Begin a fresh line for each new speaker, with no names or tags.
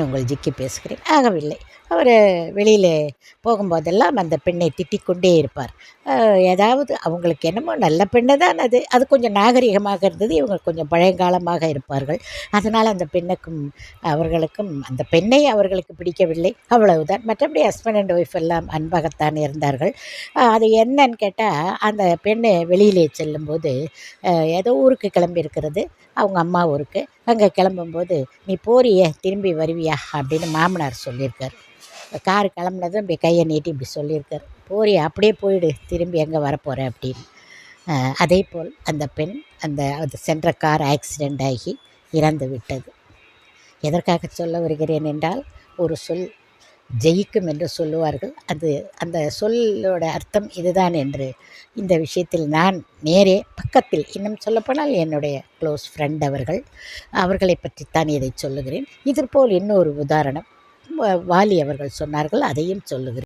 உங்கள் ஜிக்கி பேசுகிறேன். ஆகவில்லை. அவர் வெளியிலே போகும்போதெல்லாம் அந்த பெண்ணை திட்டிக் கொண்டே இருப்பார். ஏதாவது அவங்களுக்கு என்னமோ நல்ல பெண்ணு தான் அது. அது கொஞ்சம் நாகரிகமாக இருந்தது. இவங்க கொஞ்சம் பழையங்காலமாக இருப்பார்கள். அதனால் அந்த பெண்ணுக்கும் அவர்களுக்கும் அந்த பெண்ணை அவர்களுக்கு பிடிக்கவில்லை. அவ்வளவுதான். மற்றபடி ஹஸ்பண்ட் அண்ட் ஒய்ஃப் எல்லாம் அன்பாகத்தான் இருந்தார்கள். அது என்னன்னு கேட்டால், அந்த பெண்ணு வெளியிலே செல்லும்போது ஏதோ ஊருக்கு கிளம்பி இருக்கிறது. அவங்க அம்மா ஊருக்கு. அங்கே கிளம்பும்போது, "நீ போறியே திரும்பி வருவியா?" அப்படின்னு மாமனார் சொல்லியிருக்கார். கார் கிளம்புனதும் இப்படி கையை நீட்டி இப்படி சொல்லியிருக்கார். "போறியா? அப்படியே போயிடு. திரும்பி எங்கே வரப்போகிற?" அப்படின்னு. அதேபோல் அந்த பெண் அது சென்ற கார் ஆக்சிடெண்ட் ஆகி இறந்து விட்டது. எதற்காக சொல்ல வருகிறேன் என்றால், ஒரு சொல் ஜெயிக்கும் என்று சொல்லுவார்கள். அந்த சொல்லோட அர்த்தம் இதுதான் என்று இந்த விஷயத்தில் நான் நேரே பக்கத்தில், இன்னும் சொல்லப்போனால் என்னுடைய க்ளோஸ் ஃப்ரெண்ட் அவர்களை பற்றித்தான் இதை சொல்லுகிறேன். இதுபோல் இன்னொரு உதாரணம் வாலி அவர்கள் சொன்னார்கள், அதையும் சொல்லுகிறேன்.